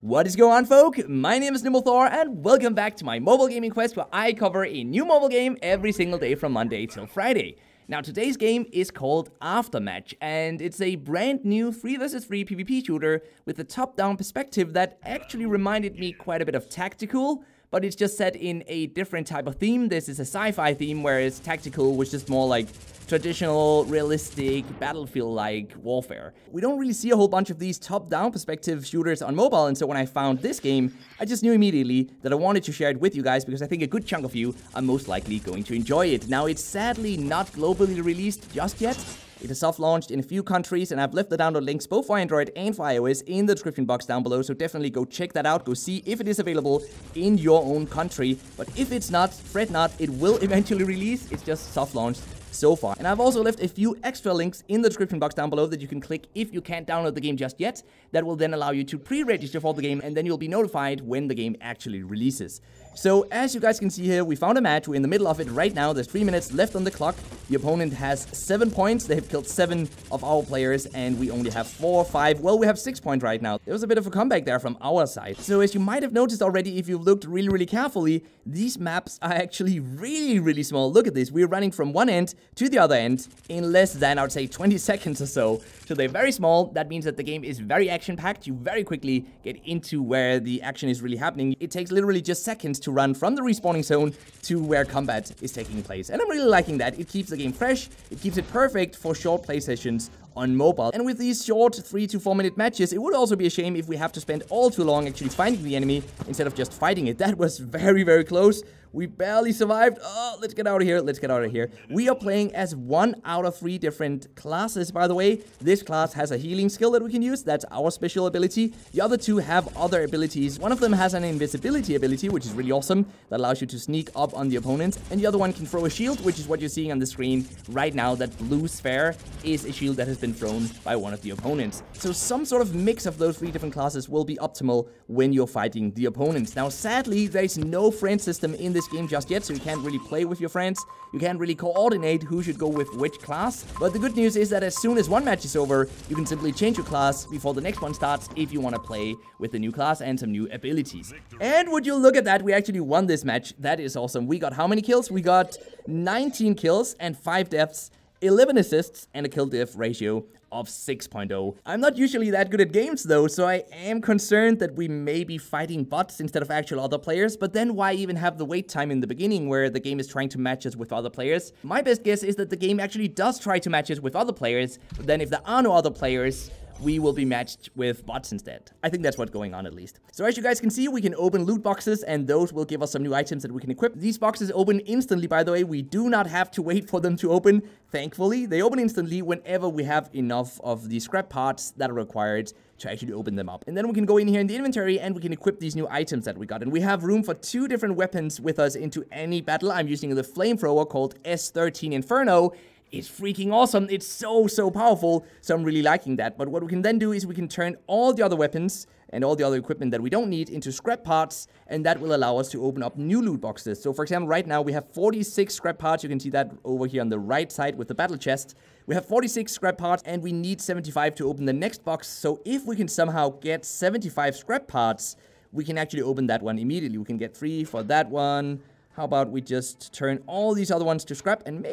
What is going on, folk? My name is NimbleThor, and welcome back to my mobile gaming quest, where I cover a new mobile game every single day from Monday till Friday. Now, today's game is called Aftermatch, and it's a brand new 3 vs 3 PvP shooter with a top-down perspective that actually reminded me quite a bit of Tactical, but it's just set in a different type of theme. This is a sci-fi theme, whereas Tactical was just more like traditional, realistic, battlefield-like warfare. We don't really see a whole bunch of these top-down perspective shooters on mobile, and so when I found this game, I just knew immediately that I wanted to share it with you guys because I think a good chunk of you are most likely going to enjoy it. Now, it's sadly not globally released just yet. It is soft-launched in a few countries, and I've left the download links both for Android and for iOS in the description box down below, so definitely go check that out, go see if it is available in your own country. But if it's not, fret not, it will eventually release. It's just soft-launched so far. And I've also left a few extra links in the description box down below that you can click if you can't download the game just yet. That will then allow you to pre-register for the game, and then you'll be notified when the game actually releases. So as you guys can see here, we found a match. We're in the middle of it right now. There's 3 minutes left on the clock. The opponent has 7 points. They have killed 7 of our players, and we only have 4 or 5. Well, we have 6 points right now. There was a bit of a comeback there from our side. So as you might have noticed already, if you've looked really carefully, these maps are actually really small. Look at this. We're running from one end to the other end in less than, I would say, 20 seconds or so. So they're very small. That means that the game is very action-packed. You very quickly get into where the action is really happening. It takes literally just seconds to run from the respawning zone to where combat is taking place. And I'm really liking that. It keeps the game fresh. It keeps it perfect for short play sessions on mobile. And with these short 3 to 4 minute matches, it would also be a shame if we have to spend all too long actually finding the enemy instead of just fighting it. That was very close. We barely survived. Oh, let's get out of here. Let's get out of here. We are playing as 1 out of 3 different classes, by the way. This class has a healing skill that we can use. That's our special ability. The other 2 have other abilities. One of them has an invisibility ability, which is really awesome. That allows you to sneak up on the opponent. And the other one can throw a shield, which is what you're seeing on the screen right now. That blue sphere is a shield that has been thrown by one of the opponents. So some sort of mix of those 3 different classes will be optimal when you're fighting the opponents. Now, sadly, there's no friend system in this game just yet, so you can't really play with your friends. You can't really coordinate who should go with which class. But the good news is that as soon as one match is over, you can simply change your class before the next one starts if you want to play with the new class and some new abilities. And would you look at that, we actually won this match. That is awesome. We got how many kills? We got 19 kills and 5 deaths, 11 assists, and a kill-death ratio of 6.0. I'm not usually that good at games though, so I am concerned that we may be fighting bots instead of actual other players, but then why even have the wait time in the beginning where the game is trying to match us with other players? My best guess is that the game actually does try to match us with other players, but then if there are no other players, we will be matched with bots instead. I think that's what's going on at least. So as you guys can see, we can open loot boxes, and those will give us some new items that we can equip. These boxes open instantly, by the way. We do not have to wait for them to open, thankfully. They open instantly whenever we have enough of the scrap parts that are required to actually open them up. And then we can go in here in the inventory and we can equip these new items that we got. And we have room for 2 different weapons with us into any battle. I'm using the flamethrower called S13 Inferno. It's freaking awesome. It's so powerful, so I'm really liking that. But what we can then do is we can turn all the other weapons and all the other equipment that we don't need into scrap parts, and that will allow us to open up new loot boxes. So for example, right now we have 46 scrap parts. You can see that over here on the right side with the battle chest. We have 46 scrap parts, and we need 75 to open the next box. So if we can somehow get 75 scrap parts, we can actually open that one immediately. We can get 3 for that one. How about we just turn all these other ones to scrap, and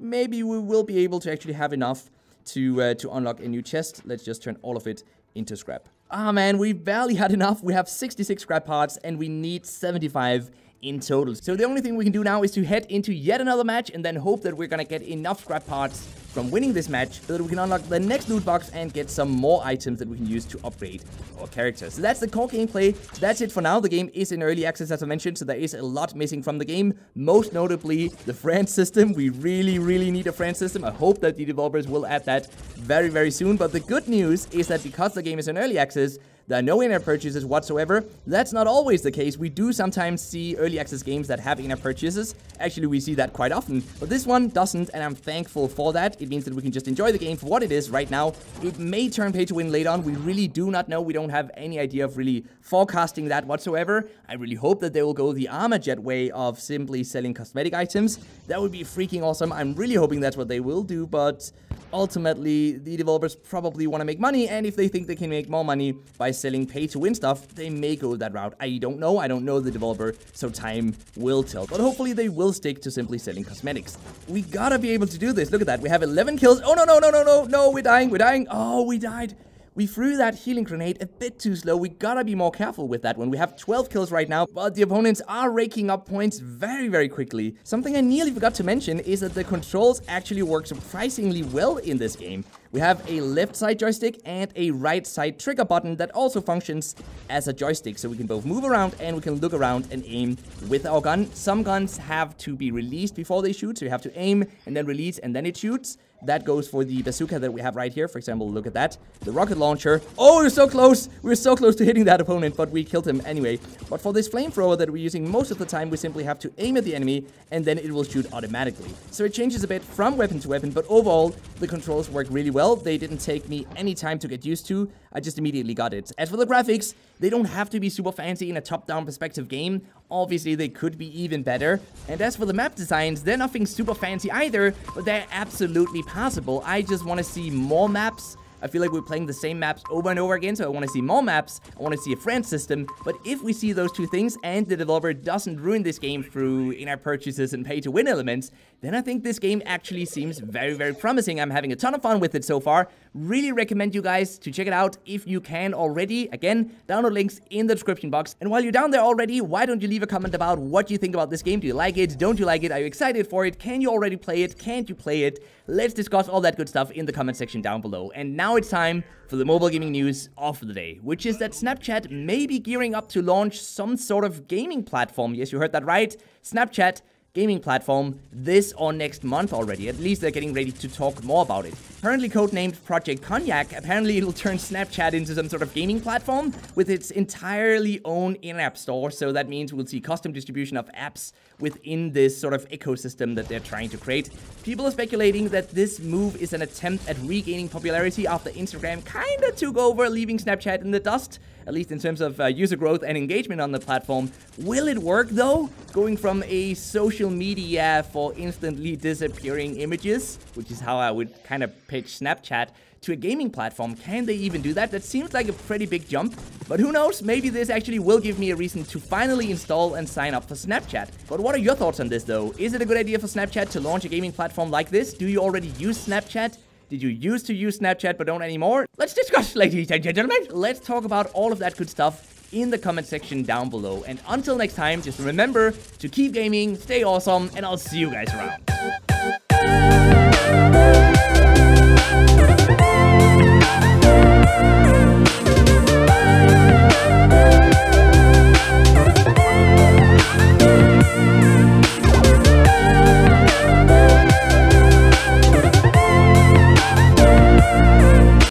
maybe we will be able to actually have enough to unlock a new chest. Let's just turn all of it into scrap. Ah man, we barely had enough. We have 66 scrap parts and we need 75 in total. So the only thing we can do now is to head into yet another match and then hope that we're gonna get enough scrap parts from winning this match so that we can unlock the next loot box and get some more items that we can use to upgrade our characters. So that's the core gameplay. That's it for now. The game is in early access, as I mentioned, so there is a lot missing from the game. Most notably, the friend system. We really need a friend system. I hope that the developers will add that very soon. But the good news is that because the game is in early access, there are no in-app purchases whatsoever. That's not always the case. We do sometimes see early access games that have in-app purchases. Actually, we see that quite often. But this one doesn't, and I'm thankful for that. It means that we can just enjoy the game for what it is right now. It may turn pay to win later on. We really do not know. We don't have any idea of really forecasting that whatsoever. I really hope that they will go the Armajet way of simply selling cosmetic items. That would be freaking awesome. I'm really hoping that's what they will do, but ultimately, the developers probably want to make money, and if they think they can make more money by selling pay-to-win stuff, they may go that route. I don't know the developer, so time will tell. But hopefully they will stick to simply selling cosmetics. We gotta be able to do this. Look at that. We have 11 kills. Oh, no, we're dying. Oh, we died. We threw that healing grenade a bit too slow. We gotta be more careful with that one. We have 12 kills right now, but the opponents are raking up points very, very quickly. Something I nearly forgot to mention is that the controls actually work surprisingly well in this game. We have a left side joystick and a right side trigger button that also functions as a joystick. So we can both move around and we can look around and aim with our gun. Some guns have to be released before they shoot, so you have to aim and then release and then it shoots. That goes for the bazooka that we have right here. For example, look at that. The rocket launcher. Oh, we're so close. We're so close to hitting that opponent, but we killed him anyway. But for this flamethrower that we're using most of the time, we simply have to aim at the enemy and then it will shoot automatically. So it changes a bit from weapon to weapon, but overall, the controls work really well. They didn't take me any time to get used to. I just immediately got it. As for the graphics, they don't have to be super fancy in a top-down perspective game. Obviously, they could be even better. And as for the map designs, they're nothing super fancy either, but they're absolutely passable. I just want to see more maps. I feel like we're playing the same maps over and over again, so I want to see more maps, I want to see a friend system, but if we see those two things and the developer doesn't ruin this game through in-app purchases and pay-to-win elements, then I think this game actually seems very, very promising. I'm having a ton of fun with it so far. Really recommend you guys to check it out if you can already. Again, download links in the description box. And while you're down there already, why don't you leave a comment about what you think about this game? Do you like it? Don't you like it? Are you excited for it? Can you already play it? Can't you play it? Let's discuss all that good stuff in the comment section down below. And now it's time for the mobile gaming news of the day, which is that Snapchat may be gearing up to launch some sort of gaming platform. Yes, you heard that right. Snapchat gaming platform this or next month already. At least they're getting ready to talk more about it. Currently codenamed Project Cognac, apparently it'll turn Snapchat into some sort of gaming platform with its entirely own in-app store. So that means we'll see custom distribution of apps within this sort of ecosystem that they're trying to create. People are speculating that this move is an attempt at regaining popularity after Instagram kinda took over, leaving Snapchat in the dust, at least in terms of user growth and engagement on the platform. Will it work though? Going from a social media for instantly disappearing images, which is how I would kind of pitch Snapchat, to a gaming platform. Can they even do that? That seems like a pretty big jump, but who knows? Maybe this actually will give me a reason to finally install and sign up for Snapchat. But what are your thoughts on this though? Is it a good idea for Snapchat to launch a gaming platform like this? Do you already use Snapchat? Did you used to use Snapchat but don't anymore? Let's discuss, ladies and gentlemen. Let's talk about all of that good stuff in the comment section down below. And until next time, just remember to keep gaming, stay awesome, and I'll see you guys around.